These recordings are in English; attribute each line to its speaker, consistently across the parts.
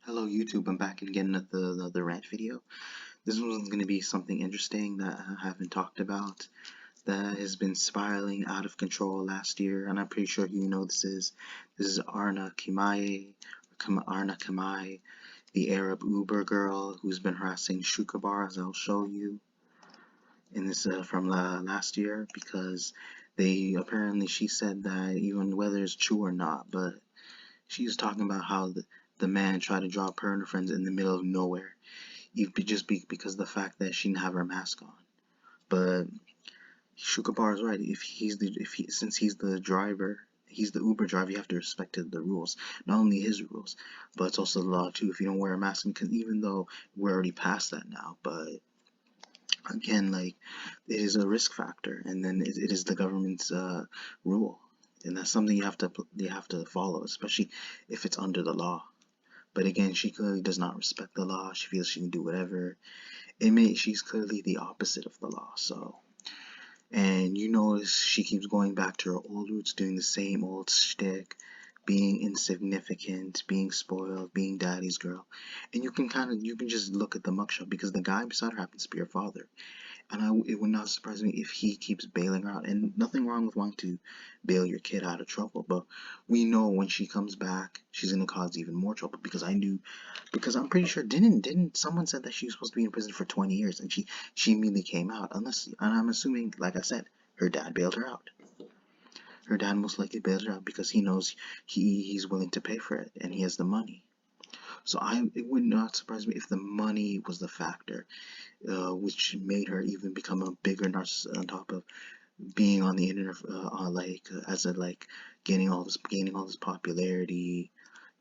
Speaker 1: Hello YouTube, I'm back again with another rant video. This one's going to be something interesting that I haven't talked about that has been spiraling out of control last year, and I'm pretty sure you know this is. This is Arna Kimaye, Arna Kamai, the Arab Uber girl who's been harassing Shukabar, as I'll show you in this from last year, because she said that even whether it's true or not, but she was talking about how the man tried to drop her and her friends in the middle of nowhere, because of the fact that she didn't have her mask on. But Shukabar is right. Since he's the driver, he's the Uber driver, you have to respect the rules. Not only his rules, but it's also the law too. If you don't wear a mask, because even though we're already past that now, but again, like, it is a risk factor, and then it is the government's rule, and that's something you have to follow, especially if it's under the law. But again, she clearly does not respect the law. She feels she can do whatever. She's clearly the opposite of the law. So, and you notice she keeps going back to her old roots, doing the same old shtick, being insignificant, being spoiled, being daddy's girl. And you can just look at the mugshot, because the guy beside her happens to be her father. And it would not surprise me if he keeps bailing her out. And nothing wrong with wanting to bail your kid out of trouble, but we know when she comes back, she's gonna cause even more trouble. Because I'm pretty sure didn't someone said that she was supposed to be in prison for 20 years, and she immediately came out. And I'm assuming, like I said, her dad bailed her out. Her dad most likely bailed her out because he knows he's willing to pay for it, and he has the money. So it would not surprise me if the money was the factor, which made her even become a bigger narcissist, on top of being on the internet, as a like gaining all this popularity,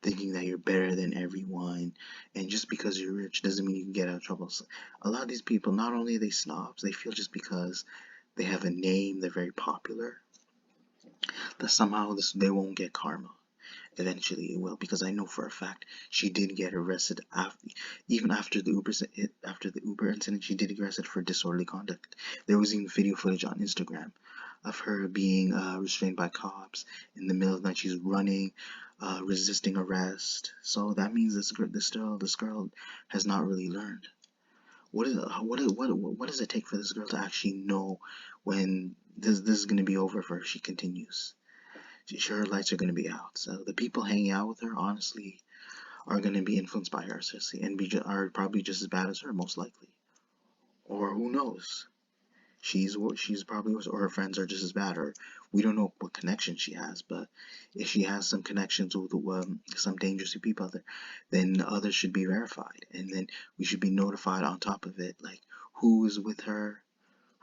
Speaker 1: thinking that you're better than everyone, and just because you're rich doesn't mean you can get out of trouble. So a lot of these people, not only are they snobs, they feel just because they have a name, they're very popular, that somehow they won't get karma. Eventually it will, because I know for a fact she did get arrested even after the Uber incident. She did get arrested for disorderly conduct. There was even video footage on Instagram of her being restrained by cops in the middle of the night. She's running, resisting arrest. So that means this girl has not really learned. What does it take for this girl to actually know when this is going to be over if she continues? Her lights are going to be out. So the people hanging out with her, honestly, are going to be influenced by her, seriously, and are probably just as bad as her, most likely. Or who knows? She's probably worse, or her friends are just as bad, or we don't know what connection she has. But if she has some connections with some dangerous people out there, then others should be verified, and then we should be notified on top of it, like who is with her,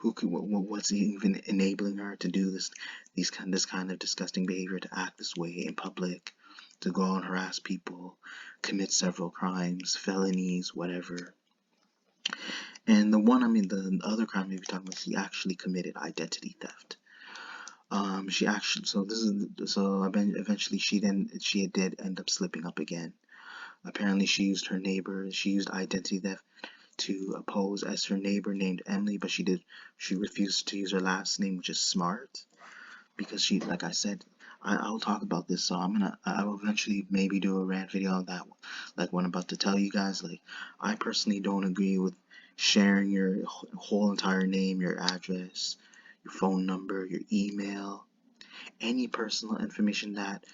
Speaker 1: what's even enabling her to do this kind of disgusting behavior, to act this way in public, to go and harass people, commit several crimes, felonies, whatever. And the other crime maybe talking about, she actually committed identity theft. She actually, so this is, so eventually she did end up slipping up again. Apparently she used identity theft to pose as her neighbor named Emily, but she refused to use her last name, which is Smart, because like I said, I'll talk about this, so I will eventually maybe do a rant video on that one, like what I'm about to tell you guys. Like, I personally don't agree with sharing your whole entire name, your address, your phone number, your email, any personal information that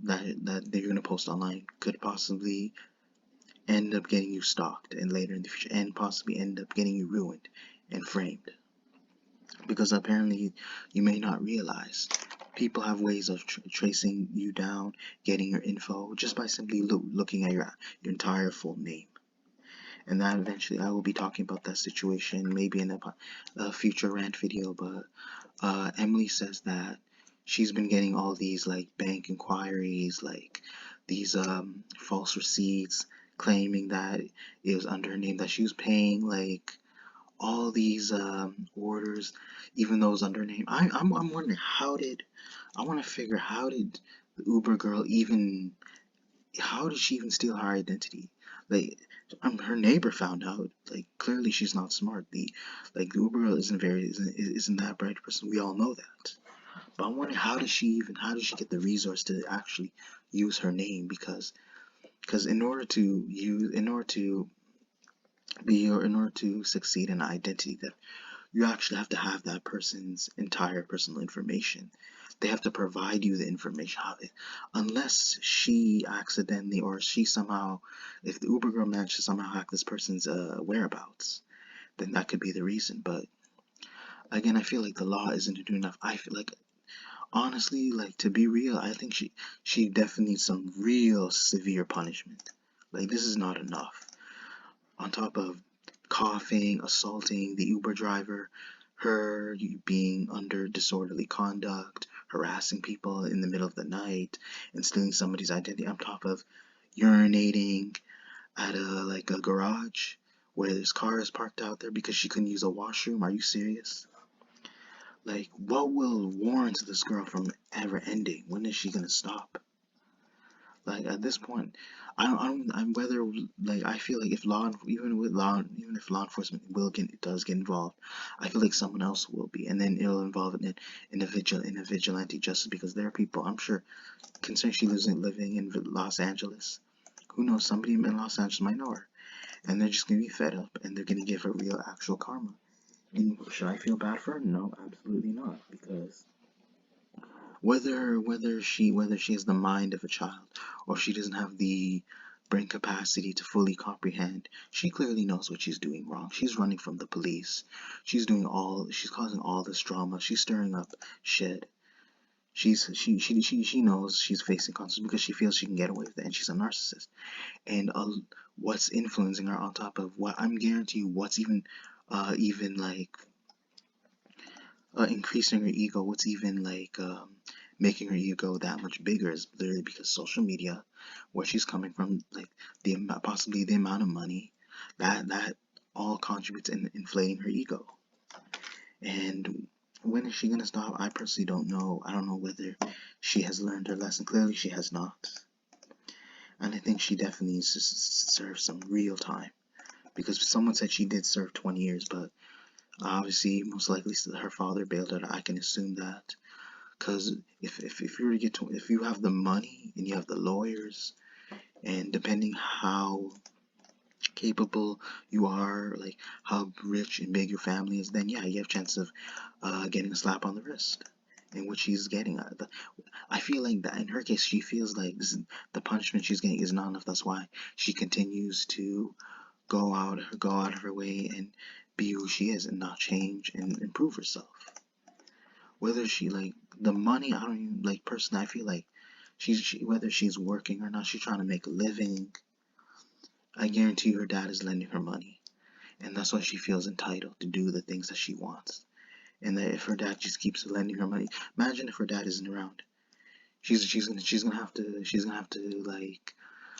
Speaker 1: you're gonna post online could possibly end up getting you stalked, and later in the future, and possibly end up getting you ruined and framed. Because apparently you may not realize, people have ways of tracing you down, getting your info, just by simply looking at your entire full name. And that eventually I will be talking about that situation maybe in a future rant video. But Emily says that she's been getting all these like bank inquiries, like these false receipts claiming that it was under her name, that she was paying like all these orders, even though it was under her name. I'm wondering, I want to figure, how did the Uber girl even, how did she even steal her identity? Like, her neighbor found out. Like, clearly she's not smart. The Uber girl isn't that bright a person. We all know that. But I'm wondering, how does she get the resource to actually use her name? Because Because in order to succeed in identity theft, you actually have to have that person's entire personal information. They have to provide you the information. Unless she accidentally, or she somehow, if the Uber girl managed to somehow hack this person's whereabouts, then that could be the reason. But again, I feel like the law isn't doing enough. I feel like, honestly, like, to be real, I think she definitely needs some real severe punishment. Like, this is not enough. On top of coughing, assaulting the Uber driver, her being under disorderly conduct, harassing people in the middle of the night, and stealing somebody's identity, on top of urinating at a garage where there's cars parked out there because she couldn't use a washroom. Are you serious? Like, what will warrant this girl from ever ending? When is she gonna stop? Like, at this point, I'm whether, like, I feel like if even if law enforcement does get involved, I feel like someone else will be, and then it'll involve an individual in a vigilante justice, because there are people, I'm sure, considering she living in Los Angeles, who knows, somebody in Los Angeles might know her, and they're just gonna be fed up, and they're gonna give her real actual karma. And should I feel bad for her? No, absolutely not, because whether she has the mind of a child, or she doesn't have the brain capacity to fully comprehend, she clearly knows what she's doing wrong. She's running from the police. She's causing all this drama. She's stirring up shit. She knows she's facing consequences because she feels she can get away with it, and she's a narcissist. And what's influencing her, on top of what I'm guarantee you, what's even like increasing her ego, what's even like making her ego that much bigger, is literally because social media, where she's coming from, like possibly the amount of money that all contributes in inflating her ego. And when is she gonna stop? I personally don't know. I don't know whether she has learned her lesson. Clearly, she has not, and I think she definitely needs to serve some real time, because someone said she did serve 20 years, but obviously, most likely her father bailed her. I can assume that. Because if you were to if you have the money and you have the lawyers, and depending how capable you are, like how rich and big your family is, then yeah, you have a chance of getting a slap on the wrist. And what she's getting, I feel like that in her case, she feels like the punishment she's getting is not enough. That's why she continues to go out of her way and be who she is, and not change and improve herself. Whether she, like, the money, I don't even, like, personally, I feel like whether she's working or not, she's trying to make a living. I guarantee her dad is lending her money, and that's why she feels entitled to do the things that she wants. And that if her dad just keeps lending her money, imagine if her dad isn't around. She's gonna have to like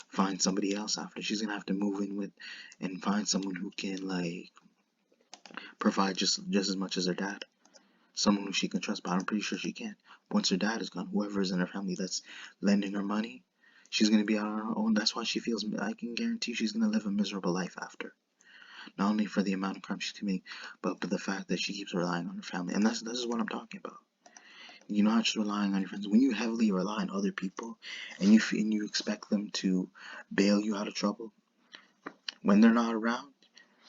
Speaker 1: find somebody else after. She's gonna have to move in with and find someone who can like provide just as much as her dad. Someone who she can trust, but I'm pretty sure she can. Once her dad is gone, whoever is in her family that's lending her money, she's gonna be out on her own. That's why she feels, I can guarantee she's gonna live a miserable life after. Not only for the amount of crime she's committing, but the fact that she keeps relying on her family. And this is what I'm talking about. You're not just relying on your friends. When you heavily rely on other people, and you expect them to bail you out of trouble when they're not around,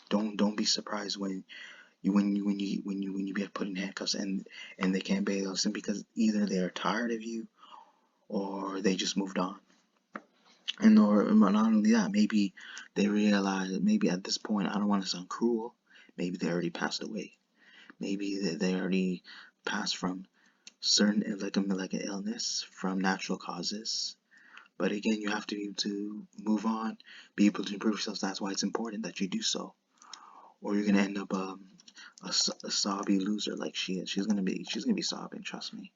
Speaker 1: don't be surprised when you get put in handcuffs, and they can't bail us, because either they're tired of you or they just moved on. And or not only that, maybe they realize, maybe at this point, I don't want to sound cruel, maybe they already passed away. Maybe they already passed from certain, like an illness, from natural causes. But again, you have to be able to move on, be able to improve yourself. That's why it's important that you do so, or you're gonna end up a sobby loser like she is. She's gonna be sobbing. Trust me.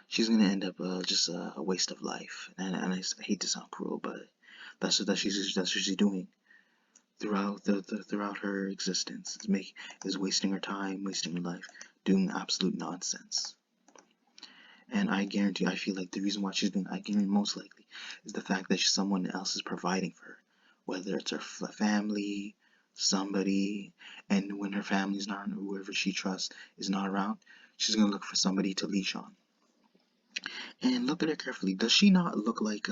Speaker 1: She's gonna end up just a waste of life. And I hate to sound cruel, but that's what she's doing throughout throughout her existence. Is wasting her time, wasting her life, doing absolute nonsense. And I guarantee, I feel like the reason why she's doing, I guarantee most likely, is the fact that someone else is providing for her, whether it's her family, somebody, and when her family's not, whoever she trusts is not around, she's gonna look for somebody to leash on. And look at her carefully. Does she not look like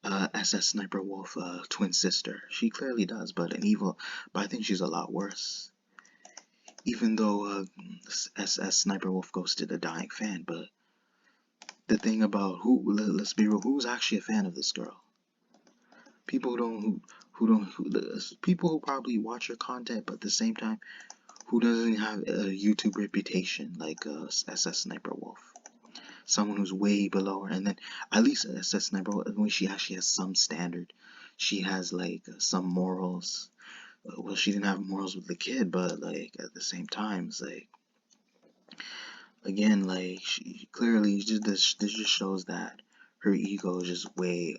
Speaker 1: SS Sniper Wolf twin sister. She clearly does, but I think she's a lot worse. Even though SS Sniper Wolf ghosted a dying fan, but the thing about let's be real, who's actually a fan of this girl? People people who probably watch her content, but at the same time, who doesn't have a YouTube reputation like SS Sniper Wolf. Someone who's way below her, and then at least SS Sniper Wolf, when she actually has some standard, she has like some morals. Well, she didn't have morals with the kid, but like at the same time, it's like again, like she clearly just this just shows that her ego is just way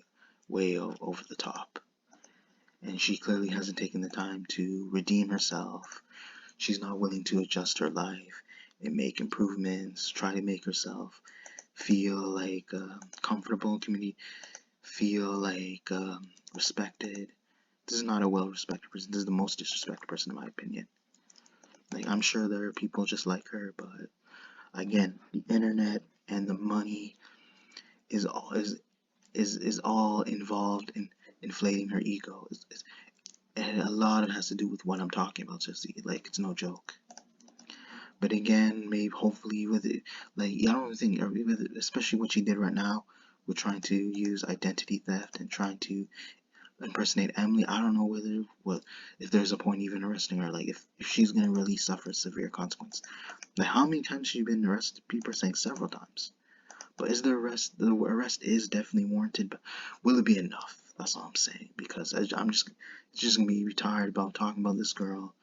Speaker 1: over the top, and she clearly hasn't taken the time to redeem herself. She's not willing to adjust her life and make improvements, try to make herself feel like comfortable in community, feel like respected. This is not a well-respected person. This is the most disrespected person in my opinion. Like, I'm sure there are people just like her, but again, the internet and the money is all involved in inflating her ego. And a lot of it has to do with what I'm talking about. So like, it's no joke. But again, maybe hopefully with it, like I don't think, especially what she did right now, with trying to use identity theft and trying to impersonate Emily. I don't know if there's a point even arresting her. Like if she's gonna really suffer severe consequence. Like how many times has she been arrested? People are saying several times. But is the arrest is definitely warranted, but will it be enough? That's all I'm saying. Because I'm just gonna be retired about talking about this girl,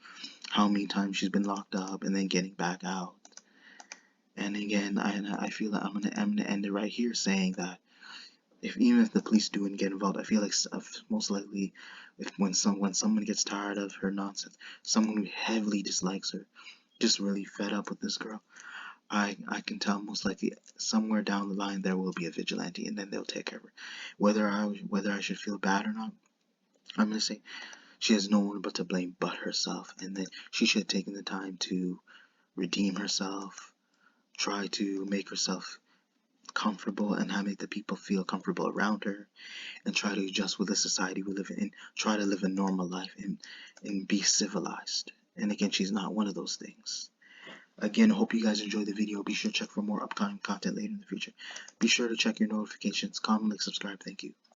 Speaker 1: how many times she's been locked up and then getting back out. And again, I feel like I'm gonna end it right here saying that even if the police do and get involved, I feel like most likely when someone gets tired of her nonsense, someone who heavily dislikes her, just really fed up with this girl, I can tell most likely somewhere down the line there will be a vigilante, and then they'll take her. Whether I should feel bad or not, I'm gonna say she has no one but to blame but herself, and then she should have taken the time to redeem herself, try to make herself comfortable and make the people feel comfortable around her, and try to adjust with the society we live in, try to live a normal life and be civilized. And again, she's not one of those things. Again, hope you guys enjoyed the video. Be sure to check for more upcoming content later in the future. Be sure to check your notifications, comment, like, subscribe. Thank you.